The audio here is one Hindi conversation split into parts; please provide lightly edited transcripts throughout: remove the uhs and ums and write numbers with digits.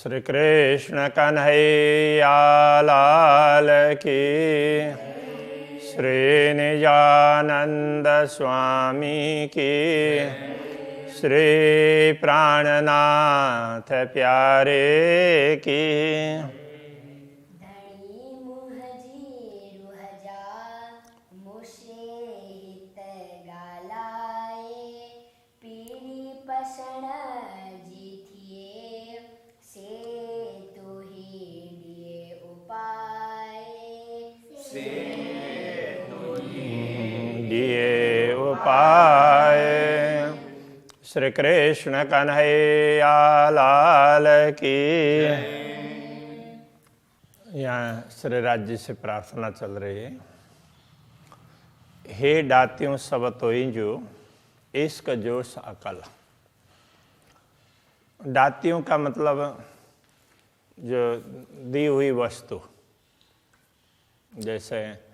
श्री कृष्ण कन्हैया लाल की, श्री निजानंद स्वामी की, श्री प्राणनाथ प्यारे की। दिए उपाय श्री कृष्ण कन्हैया लाल की। यहाँ श्री राज्य से प्रार्थना चल रही है। हे दातियों सब तोई जो इश्क जोश अकल। दातियों का मतलब जो दी हुई वस्तु, जैसे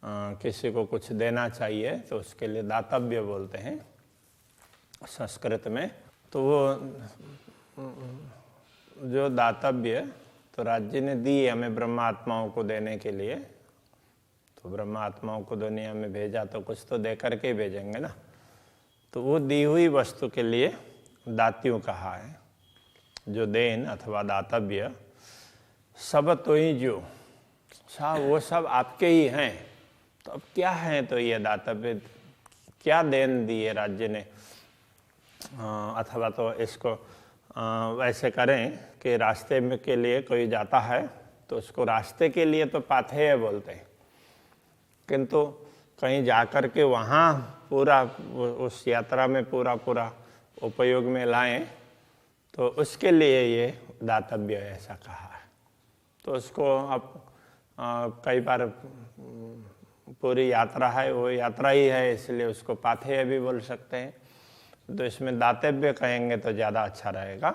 किसी को कुछ देना चाहिए तो उसके लिए दातव्य बोलते हैं संस्कृत में। तो वो जो दातव्य तो राज्य ने दी हमें ब्रह्मात्माओं को देने के लिए, तो ब्रह्मात्माओं को दुनिया में भेजा तो कुछ तो दे करके भेजेंगे ना। तो वो दी हुई वस्तु के लिए दातियों कहा है। जो देन अथवा दातव्य सब तो ही जो वो सब आपके ही हैं। तो अब क्या है, तो ये दातव्य क्या देन दी है राज्य ने। अथवा तो इसको वैसे करें कि रास्ते में के लिए कोई जाता है तो उसको रास्ते के लिए तो पाथेय बोलते हैं, किंतु कहीं जाकर के वहाँ पूरा उस यात्रा में पूरा उपयोग में लाएं तो उसके लिए ये दातव्य ऐसा कहा है। तो उसको अब कई बार पूरी यात्रा है, वो यात्रा ही है, इसलिए उसको पाथेय भी बोल सकते हैं। तो इसमें दातव्य कहेंगे तो ज़्यादा अच्छा रहेगा।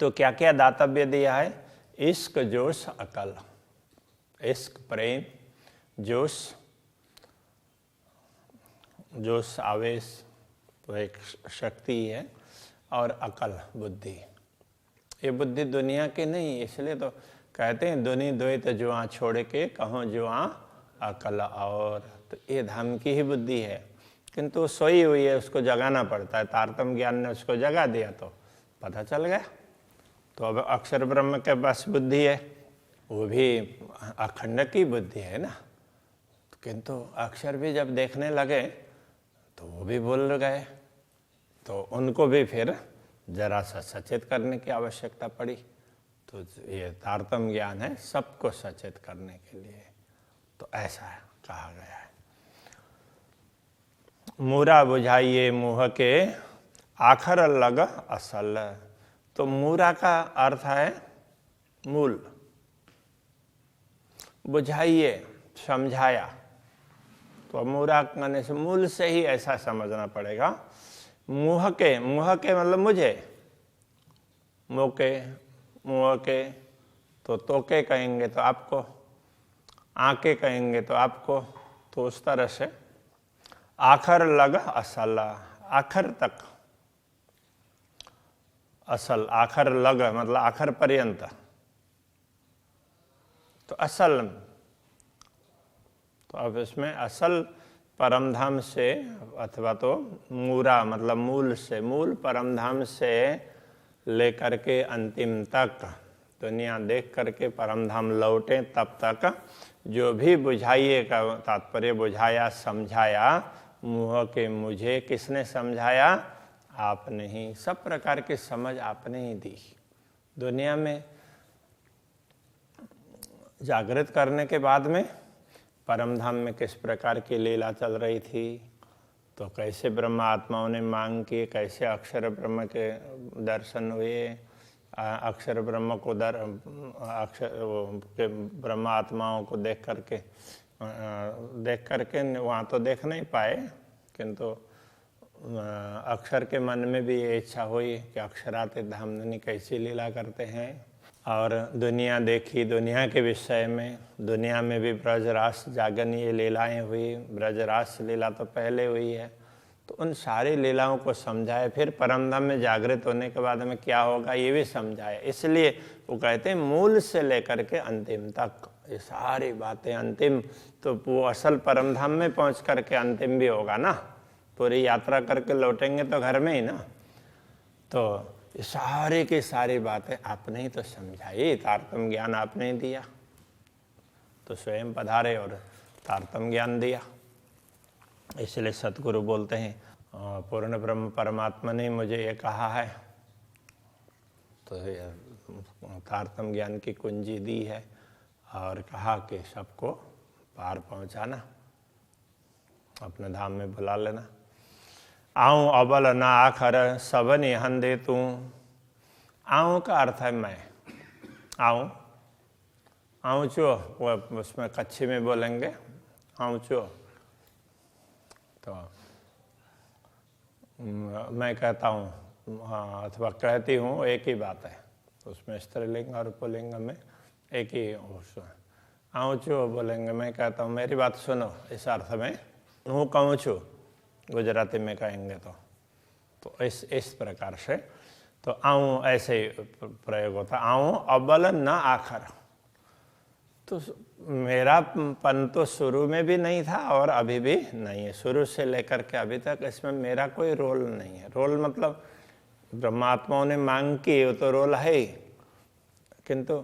तो क्या क्या दातव्य दिया है? इश्क जोश अकल। इश्क प्रेम, जोश आवेश तो एक शक्ति है, और अकल बुद्धि। ये बुद्धि दुनिया की नहीं, इसलिए तो कहते हैं दुनि द्वैत जुआ छोड़ के कहो जुआ अकल। और तो ये धर्म की ही बुद्धि है, किंतु सोई हुई है, उसको जगाना पड़ता है। तारतम्य ज्ञान ने उसको जगा दिया तो पता चल गया। तो अब अक्षर ब्रह्म के पास बुद्धि है, वो भी अखंड की बुद्धि है ना। किंतु अक्षर भी जब देखने लगे तो वो भी भूल गए, तो उनको भी फिर जरा सा सचेत करने की आवश्यकता पड़ी। तो ये तारतम्य ज्ञान है सबको सचेत करने के लिए, तो ऐसा कहा गया है। मूरा बुझाइए मुँह के आखर लग असल। तो मूरा का अर्थ है मूल, बुझाइए समझाया, तो मूरा कहने से मूल से ही ऐसा समझना पड़ेगा। मुँह के मतलब मुझे, मुँह के तो तोके कहेंगे तो आपको, आके कहेंगे तो आपको, तो उस तरह से आखर लग असल, आखर तक। असल आखर लग मतलब आखर पर्यंत, तो असल। तो अब इसमें असल परमधाम से अथवा तो मूरा मतलब मूल से, मूल परमधाम से लेकर के अंतिम तक दुनिया देख करके परमधाम लौटे तब तक जो भी बुझाइए का तात्पर्य बुझाया समझाया। मुँह के मुझे किसने समझाया? आपने ही। सब प्रकार की समझ आपने ही दी। दुनिया में जागृत करने के बाद में परमधाम में किस प्रकार की लीला चल रही थी, तो कैसे ब्रह्म आत्माओं ने मांग की, कैसे अक्षर ब्रह्म के दर्शन हुए, अक्षर ब्रह्म को ब्रह्म आत्माओं को देख करके वहाँ तो देख नहीं पाए, किंतु अक्षर के मन में भी ये इच्छा हुई कि अक्षरात धामधनी कैसी लीला करते हैं। और दुनिया देखी, दुनिया के विषय में, दुनिया में भी ब्रजरास जागन ये लीलाएँ हुई। ब्रजरास लीला तो पहले हुई है, तो उन सारी लीलाओं को समझाए, फिर परमधाम में जागृत होने के बाद हमें क्या होगा ये भी समझाए। इसलिए वो कहते हैं मूल से लेकर के अंतिम तक ये सारी बातें, अंतिम तो वो असल परमधाम में पहुंच करके अंतिम भी होगा ना, पूरी यात्रा करके लौटेंगे तो घर में ही ना। तो ये सारी की सारी बातें आपने ही तो समझाई, तारतम्य ज्ञान आपने ही दिया, तो स्वयं पधारे और तारतम्य ज्ञान दिया। इसलिए सतगुरु बोलते हैं पूर्ण ब्रह्म परमात्मा ने मुझे ये कहा है, तो तारतम्य ज्ञान की कुंजी दी है और कहा कि सबको पार पहुंचाना, अपने धाम में बुला लेना। आऊँ अबल ना आखर सबनि हंदे तू। आऊँ का अर्थ है मैं, आऊँ, आऊँ चो, वो उसमें कच्छी में बोलेंगे आऊँ चो, तो मैं कहता हूँ अथवा कहती हूँ एक ही बात है, तो उसमें स्त्रीलिंग और पुल्लिंग में एक ही आऊँ चो बोलेंगे, मैं कहता हूँ मेरी बात सुनो, इस अर्थ में हूँ कहूँ छू गुजराती में कहेंगे तो इस प्रकार से तो आऊँ ऐसे ही प्रयोग होता, आऊँ अबल न आखर। तो मेरा पन तो शुरू में भी नहीं था और अभी भी नहीं है, शुरू से लेकर के अभी तक इसमें मेरा कोई रोल नहीं है। रोल मतलब ब्रह्मात्माओं ने मांग की वो तो रोल है ही, किंतु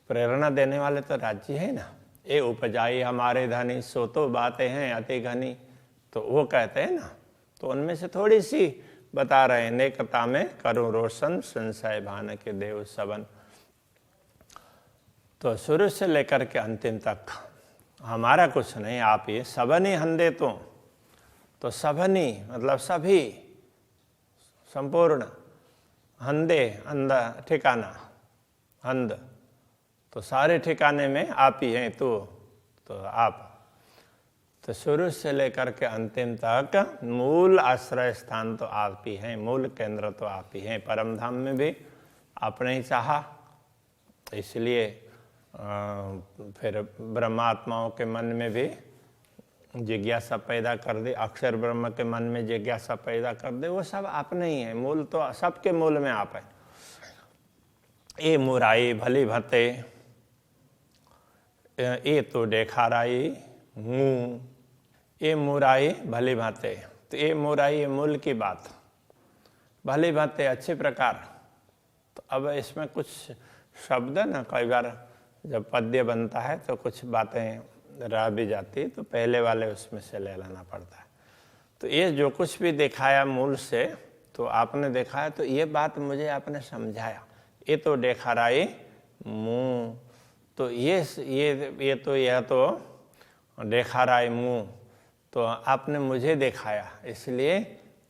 प्रेरणा देने वाले तो राज्य है ना। ये उपजाई हमारे धनी सो तो बातें हैं अति घनी, तो वो कहते हैं ना, तो उनमें से थोड़ी सी बता रहे हैं। नेकता में करूं रोशन संशय भान के देव सबन। तो शुरू से लेकर के अंतिम तक हमारा कुछ नहीं, आप ये सबनी हंदे तो सबनी मतलब सभी, संपूर्ण, हंदे अंदा ठिकाना, हंद तो सारे ठिकाने में आप ही हैं, तो आप तो शुरू से लेकर के अंतिम तक मूल आश्रय स्थान तो आप ही हैं, मूल केंद्र तो आप ही हैं। परमधाम में भी आपने ही चाहा, इसलिए फिर ब्रह्मात्माओं के मन में भी जिज्ञासा पैदा कर दे, अक्षर ब्रह्म के मन में जिज्ञासा पैदा कर दे, वो सब आपने ही है। मूल तो सबके मूल में आप है। ये मुराई भली भते ये तो देखा राई मुँह, ये मुराई भली भाते, तो ये मुराई ये मूल की बात, भली भाते अच्छे प्रकार। तो अब इसमें कुछ शब्द ना कई बार जब पद्य बनता है तो कुछ बातें रह भी जाती, तो पहले वाले उसमें से ले लेना पड़ता है। तो ये जो कुछ भी दिखाया मूल से, तो आपने देखा है, तो ये बात मुझे आपने समझाया। ये तो देखा राई मुँह, तो ये तो देखा राय मुँह, तो आपने मुझे दिखाया, इसलिए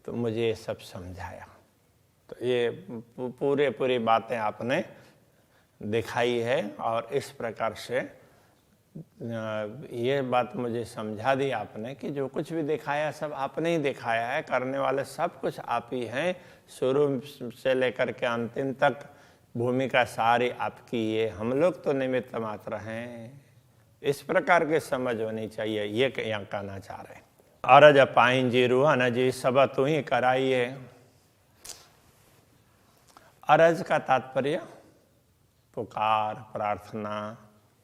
तो मुझे ये सब समझाया। तो ये पूरी बातें आपने दिखाई है और इस प्रकार से ये बात मुझे समझा दी आपने कि जो कुछ भी दिखाया सब आपने ही दिखाया है, करने वाले सब कुछ आप ही हैं। शुरू से लेकर के अंतिम तक भूमिका सारी आपकी, ये हम लोग तो निमित्त मात्र हैं। इस प्रकार की समझ होनी चाहिए, ये यहाँ कहना चाह रहे हैं। अरज पाइन जी रूहन जी सब तू ही कराइए। अरज का तात्पर्य पुकार, प्रार्थना,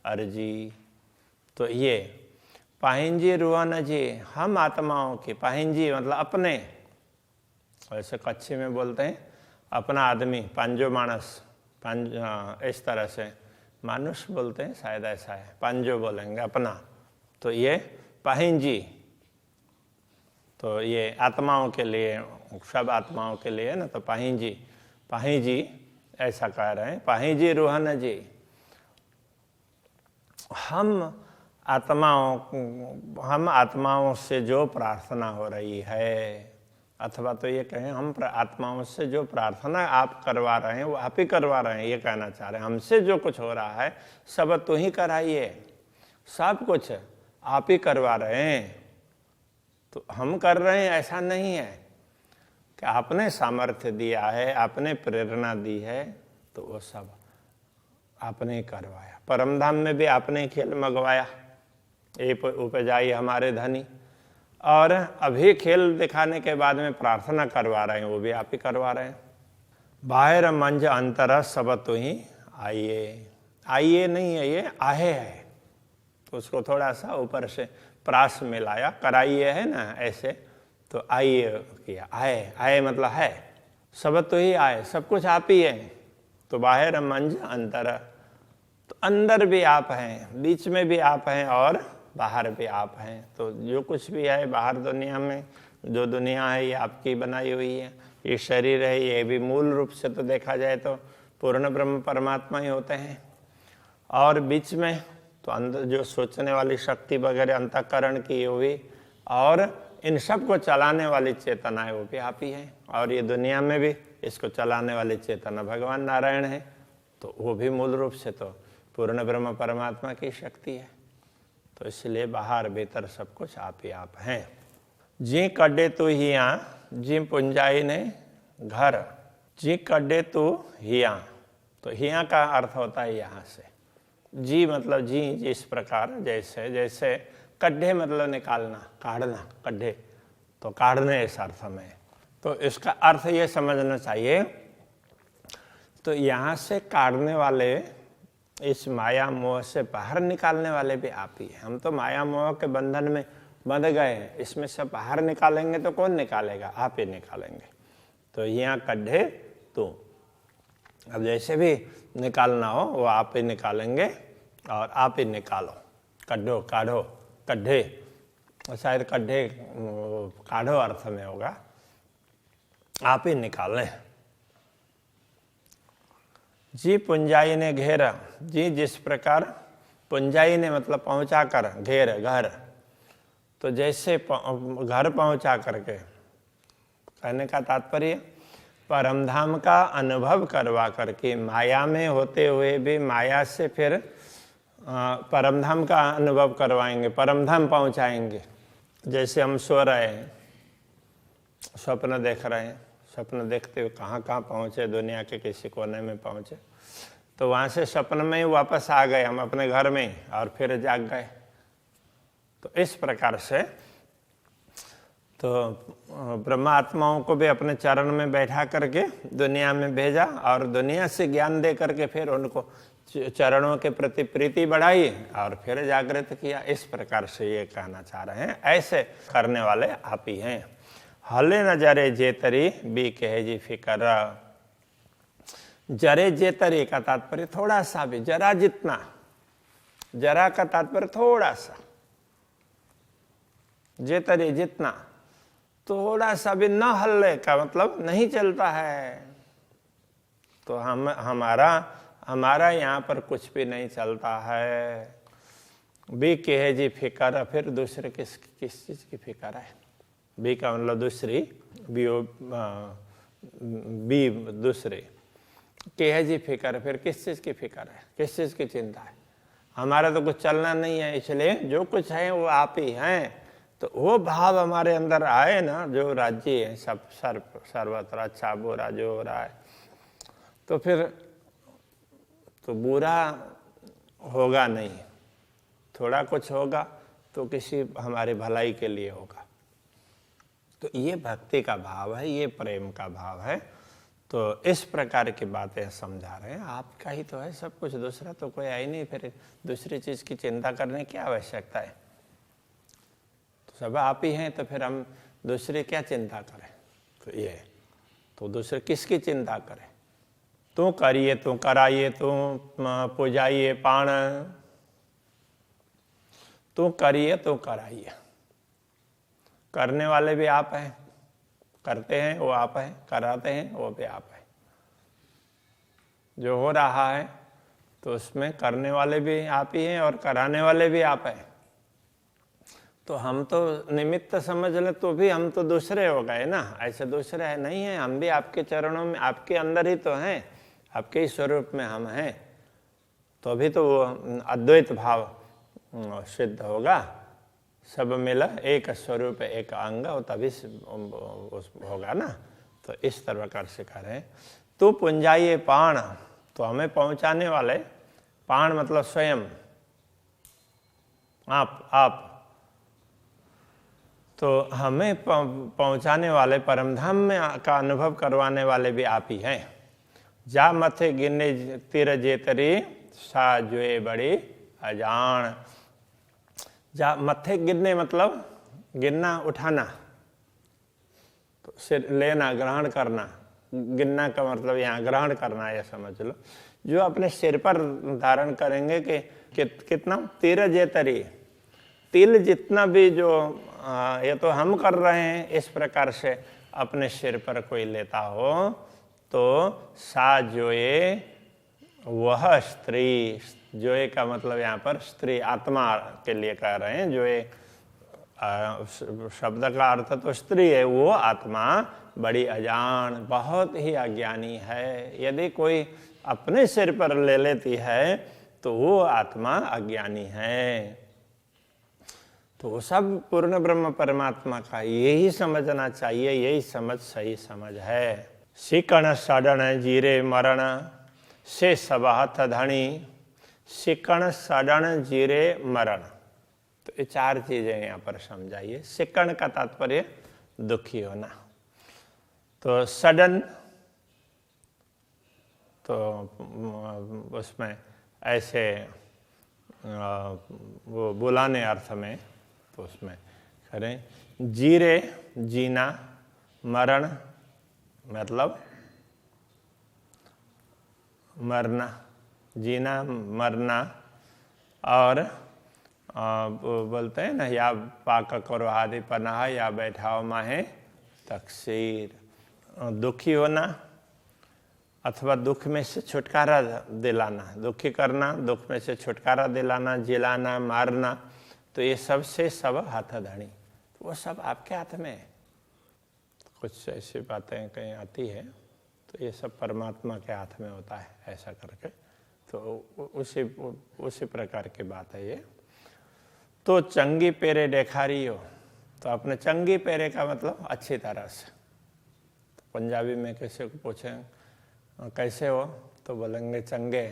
अर्जी। तो ये पाहिंजी रूहन जी, हम आत्माओं की, पाहिंजी मतलब अपने, वैसे कच्छी में बोलते हैं अपना आदमी, पांजो मानस, इस तरह से मानुष बोलते हैं, शायद ऐसा है, पांजो बोलेंगे अपना। तो ये पाहिंजी, तो ये आत्माओं के लिए, सब आत्माओं के लिए ना, तो पाहिंजी, पाहिंजी ऐसा कह रहे हैं। पाहिंजी रूहन जी, हम आत्माओं से जो प्रार्थना हो रही है, अथवा तो ये कहें हम आत्माओं से जो प्रार्थना आप करवा रहे हैं वो आप ही करवा रहे हैं, ये कहना चाह रहे हैं। हमसे जो कुछ हो रहा है सब तो ही कराइए, सब कुछ आप ही करवा रहे हैं। तो हम कर रहे हैं ऐसा नहीं है कि आपने सामर्थ्य दिया है, आपने प्रेरणा दी है, तो वो सब आपने करवाया। परमधाम में भी आपने खेल मंगवाया, ये उपजाई हमारे धनी। और अभी खेल दिखाने के बाद में प्रार्थना करवा रहे हैं, वो भी आप ही करवा रहे हैं। बाहर मंज अंतर सब तो ही आइए, आइए नहीं है, ये आहे है, तो उसको थोड़ा सा ऊपर से प्रास में लाया, कराइए है ना ऐसे, तो आइए किया, आए, आए मतलब है, सब तो ही आए, सब कुछ आप ही है। तो बाहर मंज अंतर, तो अंदर भी आप हैं, बीच में भी आप हैं और बाहर भी आप हैं। तो जो कुछ भी है बाहर दुनिया में, जो दुनिया है ये आपकी बनाई हुई है, ये शरीर है, ये भी मूल रूप से तो देखा जाए तो पूर्ण ब्रह्म परमात्मा ही होते हैं। और बीच में तो अंदर जो सोचने वाली शक्ति वगैरह अंतःकरण की हुई, और इन सब को चलाने वाली चेतना है वो भी आप ही है। और ये दुनिया में भी इसको चलाने वाली चेतना भगवान नारायण है, तो वो भी मूल रूप से तो पूर्ण ब्रह्म परमात्मा की शक्ति है। तो इसलिए बाहर भीतर सब कुछ आप ही आप हैं। जी कड्डे तू हिया, जी पुंजाई ने घर, जी कड्डे तू हिया, तो हिया का अर्थ होता है यहाँ से। जी मतलब जी, जिस प्रकार, जैसे, जैसे कड्ढे मतलब निकालना, काढ़ना, कड्ढे तो काढ़ने इस अर्थ में। तो इसका अर्थ ये समझना चाहिए, तो यहाँ से काढ़ने वाले, इस माया मोह से बाहर निकालने वाले भी आप ही हैं। हम तो माया मोह के बंधन में बंध गए हैं, इसमें से बाहर निकालेंगे तो कौन निकालेगा, आप ही निकालेंगे। तो यहाँ कड्ढे तो, अब जैसे भी निकालना हो वो आप ही निकालेंगे और आप ही निकालो। कड्ढो, काढ़ो, कड्ढे, शायद कड्ढे काढ़ो अर्थ में होगा, आप ही निकालें। जी पुंजाई ने घेरा, जी जिस प्रकार, पुंजाई ने मतलब पहुंचा कर, घेर घर, तो जैसे घर पहुंचा करके, कहने का तात्पर्य परमधाम का अनुभव करवा करके, माया में होते हुए भी माया से फिर परमधाम का अनुभव करवाएंगे, परमधाम पहुंचाएंगे। जैसे हम सो रहे हैं, स्वप्न देख रहे हैं, स्वप्न देखते हुए कहाँ कहाँ पहुँचे, दुनिया के किसी कोने में पहुँचे, तो वहाँ से स्वप्न में ही वापस आ गए हम अपने घर में और फिर जाग गए। तो इस प्रकार से तो ब्रह्मात्माओं को भी अपने चरण में बैठा करके दुनिया में भेजा और दुनिया से ज्ञान दे करके फिर उनको चरणों के प्रति प्रीति बढ़ाई और फिर जागृत किया। इस प्रकार से ये कहना चाह रहे हैं, ऐसे करने वाले आप ही हैं। हले न जरे जेतरी बी कहे जी फिकर, जरे जेतरी का तात्पर्य थोड़ा सा भी, जरा जितना, जरा का तात्पर्य थोड़ा सा, जेतरी जितना, थोड़ा सा भी न हल्ले का मतलब नहीं चलता है। तो हमारा यहाँ पर कुछ भी नहीं चलता है। बी कहे जी फिकर, फिर दूसरे किस चीज की फिकर है, बी का मतलब दूसरी, बी दूसरे, कहे जी फिकर, फिर किस चीज की फिकर है, किस चीज की चिंता है। हमारा तो कुछ चलना नहीं है, इसलिए जो कुछ है वो आप ही हैं। तो वो भाव हमारे अंदर आए ना, जो राज्य है सब सर्वत्र अच्छा बुरा जो हो रहा है, तो फिर तो बुरा होगा नहीं, थोड़ा कुछ होगा तो किसी हमारी भलाई के लिए होगा। तो ये भक्ति का भाव है, ये प्रेम का भाव है। तो इस प्रकार की बातें समझा रहे हैं। आपका ही तो है सब कुछ, दूसरा तो कोई है ही नहीं, फिर दूसरी चीज की चिंता करने की आवश्यकता है। तो सब आप ही हैं, तो फिर हम दूसरे क्या चिंता करें। तो ये तो दूसरे किसकी चिंता करें। तू करिए, तू कराइए, तू पुजाइए पाण, तू करिए, तू कराइए। करने वाले भी आप हैं, करते हैं वो आप हैं, कराते हैं वो भी आप हैं। जो हो रहा है तो उसमें करने वाले भी आप ही हैं और कराने वाले भी आप हैं। तो हम तो निमित्त समझ ले तो भी हम तो दूसरे हो गए ना, ऐसे दूसरे है नहीं है, हम भी आपके चरणों में, आपके अंदर ही तो हैं, आपके ही स्वरूप में हम हैं। तो अभी तो वो अद्वैत भाव सिद्ध होगा, सब मिला एक स्वरूप एक अंग, तभी होगा ना। तो इस प्रकार से कह रहे हैं। तू पुंजाइए पाण, तो हमें पहुंचाने वाले, पाण मतलब स्वयं, आप तो हमें पहुंचाने वाले, परमधाम में का अनुभव करवाने वाले भी आप ही हैं। जा मथे गिने तिर जेतरी सा जुए बड़ी अजान। जा मथे गिनने मतलब गिनना, उठाना, तो सिर लेना, ग्रहण करना। गिनना का मतलब यहाँ ग्रहण करना, यह समझ लो। जो अपने सिर पर धारण करेंगे कि कितना तिर जेतरी, तिल जितना भी जो ये तो हम कर रहे हैं, इस प्रकार से अपने सिर पर कोई लेता हो तो सा जोए, वह स्त्री। जोए का मतलब यहाँ पर स्त्री, आत्मा के लिए कह रहे हैं। जोए शब्द का अर्थ तो स्त्री है। वो आत्मा बड़ी अजान, बहुत ही अज्ञानी है। यदि कोई अपने सिर पर ले लेती है तो वो आत्मा अज्ञानी है। तो वो सब पूर्ण ब्रह्म परमात्मा का यही समझना चाहिए। यही समझ सही समझ है। सिकण सड़न जीरे मरण से सब हथ धनी। सिकण सड़न जीरे मरण, तो ये चार चीजें यहाँ पर समझाइए। सिकण का तात्पर्य दुखी होना। तो सडन, तो उसमें ऐसे वो बुलाने अर्थ में, तो उसमें करें। जीरे जीना, मरण मतलब मरना, जीना मरना। और बोलते हैं ना, या पाक करो आदि पनाह, या बैठाओ माहे तकसीर। दुखी होना अथवा दुख में से छुटकारा दिलाना, दुखी करना, दुख में से छुटकारा दिलाना, जिलाना, मारना, तो ये सब से सब हाथ धनी। तो वो सब आपके हाथ में है। कुछ ऐसी बातें कहीं आती है तो ये सब परमात्मा के हाथ में होता है, ऐसा करके। तो उसी प्रकार की बात है ये। तो चंगी पेरे देखारी हो, तो अपने चंगी पेरे का मतलब अच्छी तरह से। तो पंजाबी में किसी को पूछें कैसे हो, तो बोलेंगे चंगे।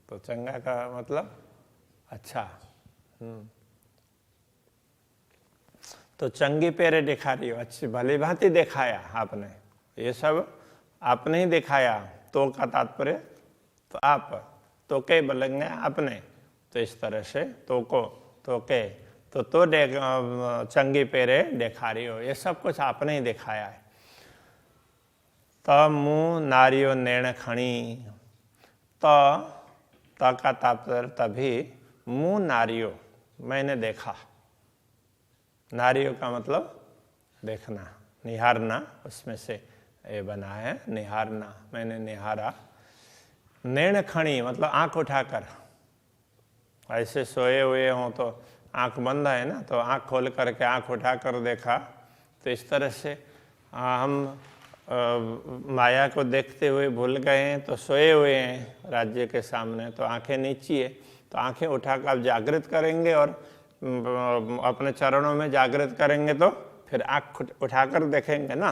तो चंगा का मतलब अच्छा। तो चंगी पेरे दिखारी हो, अच्छी भली भांति दिखाया आपने। ये सब आपने ही दिखाया। तो का तात्पर्य तो आप, तो के बोलेंगे आपने। तो इस तरह से तो को, तो के, तो चंगी पेरे दिखारी हो, ये सब कुछ आपने ही दिखाया है। त मुँह नारियो नैण खणी, त का तात्पर्य तभी, मुँह नारियो मैंने देखा। नारियों का मतलब देखना, निहारना, उसमें से ये बना है निहारना, मैंने निहारा। नैण खणी मतलब आंख उठाकर। ऐसे सोए हुए हों तो आंख बंद है ना, तो आंख खोल करके आंख उठाकर देखा। तो इस तरह से हम माया को देखते हुए भूल गए हैं, तो सोए हुए हैं राज्य के सामने, तो आंखें नीची है, तो आंखें उठाकर आप जागृत करेंगे और अपने चरणों में जागृत करेंगे, तो फिर आंख उठाकर देखेंगे ना।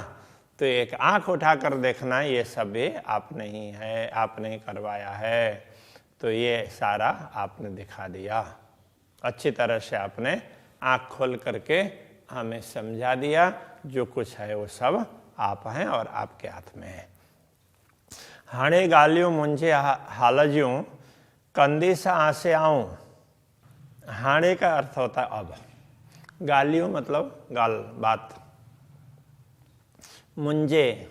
तो एक आंख उठाकर देखना, ये सब भी आपने ही है, आपने ही करवाया है। तो ये सारा आपने दिखा दिया, अच्छी तरह से आपने आंख खोल करके हमें समझा दिया। जो कुछ है वो सब आप हैं और आपके हाथ में है। हाणे गालियों मुंझे हालज्यूं, कंदी सा आसे आऊं। हाणे का अर्थ होता है अब। गालियों मतलब गाल, बात। मुंझे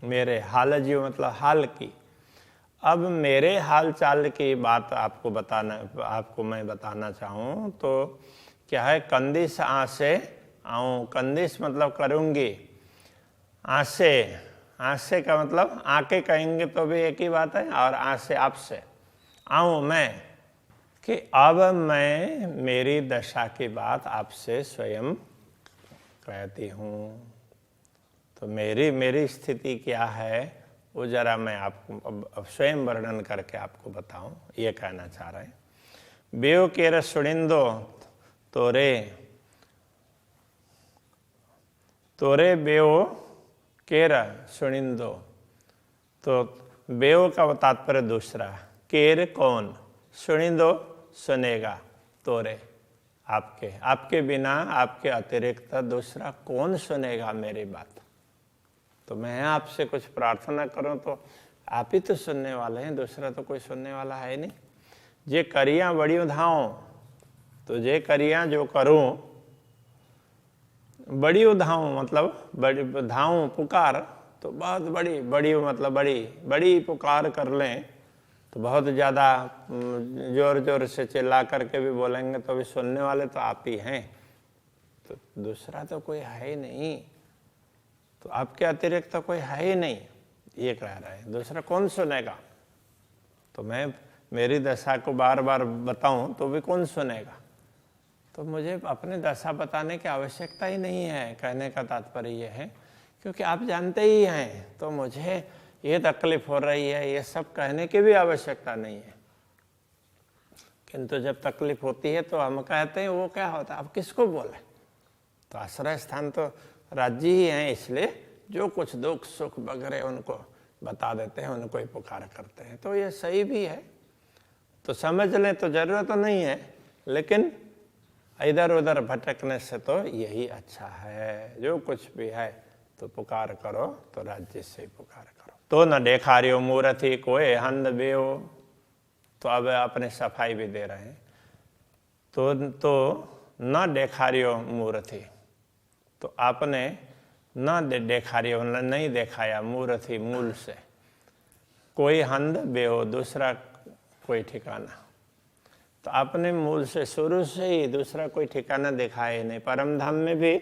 मेरे, हालज्यूं मतलब हाल की। अब मेरे हाल चाल की बात आपको मैं बताना चाहूँ तो क्या है, कंदिश आसे आऊँ। कंदिश मतलब करूँगी। आसे, आसे का मतलब आके कहेंगे तो भी एक ही बात है, और आसे आपसे। आऊँ मैं, कि अब मैं मेरी दशा की बात आपसे स्वयं कहती हूँ। तो मेरी स्थिति क्या है वो जरा मैं आपको स्वयं वर्णन करके आपको बताऊं, ये कहना चाह रहे हैं। बेव केर सुनिंदो तोरे बेव केर सुनिंदो। तो बेव का तात्पर्य दूसरा, केर कौन, सुनिंदो सुनेगा, तोरे आपके, आपके बिना, आपके अतिरिक्त दूसरा कौन सुनेगा मेरी बात। तो मैं आपसे कुछ प्रार्थना करूं तो आप ही तो सुनने वाले हैं, दूसरा तो कोई सुनने वाला है नहीं। जे करियां बड़ी उधाऊं, तो जे करियां जो करूं बड़ी उधाऊं, मतलब बड़ी धाऊं पुकार, तो बहुत बड़ी बड़ी मतलब बड़ी बड़ी पुकार कर लें तो बहुत ज़्यादा जोर जोर से चिल्ला करके भी बोलेंगे तो भी सुनने वाले तो आप ही हैं, तो दूसरा तो कोई है ही नहीं, तो आपके अतिरिक्त तो कोई है ही नहीं, ये कह रहे हैं। दूसरा कौन सुनेगा। तो मैं मेरी दशा को बार बार बताऊं तो भी कौन सुनेगा। तो मुझे अपनी दशा बताने की आवश्यकता ही नहीं है, कहने का तात्पर्य ये है, क्योंकि आप जानते ही हैं, तो मुझे ये तकलीफ हो रही है ये सब कहने की भी आवश्यकता नहीं है। किंतु जब तकलीफ होती है तो हम कहते हैं, वो क्या होता है, अब किसको बोले। तो आश्रय स्थान तो राज्य ही हैं, इसलिए जो कुछ दुख सुख वगैरह उनको बता देते हैं, उनको ही पुकार करते हैं। तो ये सही भी है, तो समझ लें तो जरूरत तो नहीं है, लेकिन इधर उधर भटकने से तो यही अच्छा है। जो कुछ भी है तो पुकार करो तो राज्य से ही पुकार करो। तो न देखारियो मूर्ति कोई हंद बेओ, तो अब अपने सफाई भी दे रहे हैं। तो न देखारियो मूर्ति, तो आपने न देखारियो नहीं दिखाया मूर्ति मूल से, कोई हंद बेओ दूसरा कोई ठिकाना, तो आपने मूल से शुरू से ही दूसरा कोई ठिकाना दिखाया नहीं। परम धाम में भी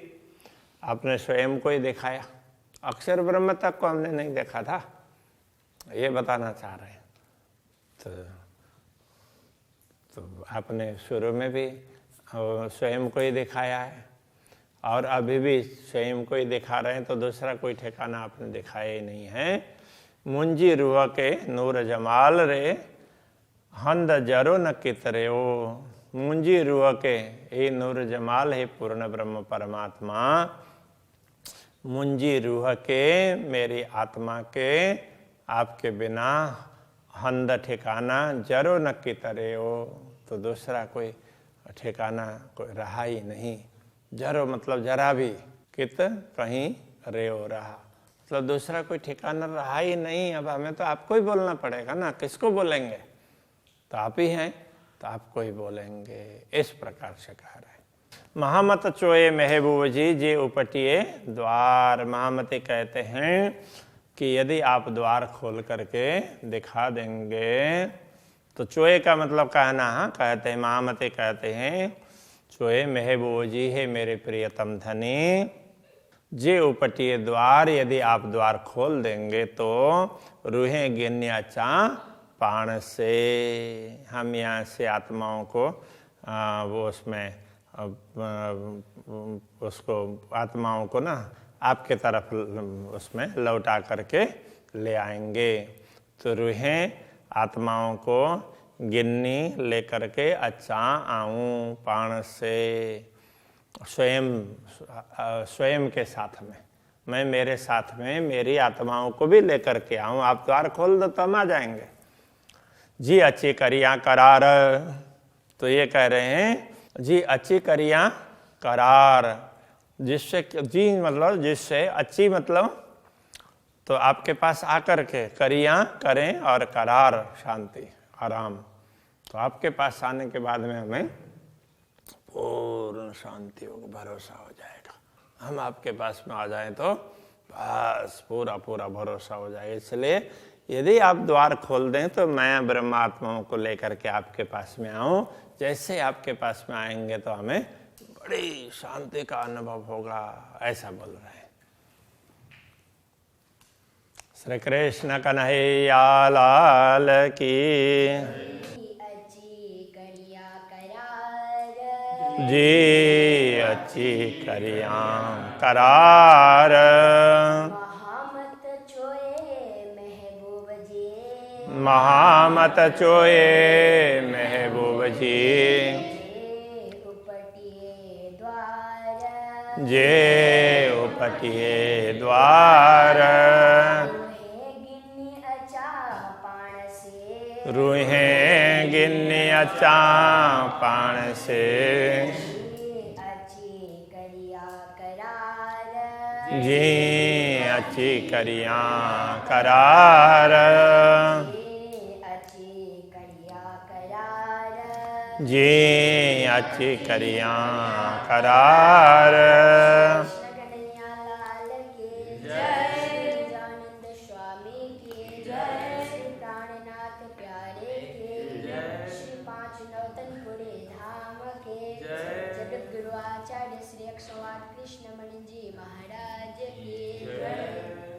आपने स्वयं को ही दिखाया, अक्षर ब्रह्म तक को हमने नहीं देखा था, ये बताना चाह रहे हैं। तो आपने शुरू में भी स्वयं को ही दिखाया है, और अभी भी स्वयं को ही दिखा रहे हैं, तो दूसरा कोई ठिकाना आपने दिखाया ही नहीं है। मुंजी रुआ के नूर जमाल रे हंद जरो न कितरे ओ, मुंजी रुआ के ये नूर जमाल है पूर्ण ब्रह्म परमात्मा। मुंजी रूह के मेरी आत्मा के आपके बिना हंद ठिकाना जरो न कितरे हो, तो दूसरा कोई ठिकाना कोई रहा ही नहीं। जरो मतलब जरा भी, कित कहीं रे हो रहा, मतलब दूसरा कोई ठिकाना रहा ही नहीं। अब हमें तो आपको ही बोलना पड़ेगा ना, किसको बोलेंगे, तो आप ही हैं, तो आपको ही बोलेंगे। इस प्रकार से कह रहे हैं। महामत चोए महबूब जी जे उपटिए द्वार। महामती कहते हैं कि यदि आप द्वार खोल करके दिखा देंगे, तो चोए का मतलब कहना, कहते हैं महामती कहते हैं चोए महबूब जी है मेरे प्रियतम धनी, जे उपटिए द्वार, यदि आप द्वार खोल देंगे तो रूहें गिन्या चा पाण से, हम यहाँ से आत्माओं को वो उसमें उसको आत्माओं को ना आपके तरफ उसमें लौटा करके ले आएंगे। तो रूहें आत्माओं को गिन्नी ले करके अच्छा आऊँ पाण से, स्वयं के साथ में, मैं मेरे साथ में मेरी आत्माओं को भी लेकर के आऊँ। आप द्वार खोल दो तो हम आ जाएंगे। जी अच्छी करियाँ करार, तो ये कह रहे हैं जी अच्छी करियाँ करार, जिससे जी मतलब जिससे, अच्छी मतलब तो आपके पास आकर के करियाँ करें, और करार शांति आराम, तो आपके पास आने के बाद में हमें पूर्ण शांति हो, भरोसा हो जाएगा। हम आपके पास में आ जाएं तो बस पूरा पूरा भरोसा हो जाएगा। इसलिए यदि आप द्वार खोल दें तो मैं ब्रह्मात्माओं को लेकर के आपके पास में आऊं। जैसे आपके पास में आएंगे तो हमें बड़ी शांति का अनुभव होगा, ऐसा बोल रहे हैं। श्री कृष्ण कन्हैया लाल की जी अच्छी करियाँ करार। महामत चोए महबूब जी, जे उपटिए द्वार, रूहें गिन्नी अच्छा पाण से, जी अच्छी करिया करार, जी अच्छी करिया करार। जगत गुरु आचार्य श्री 108 कृष्ण मणि जी महाराज की जय।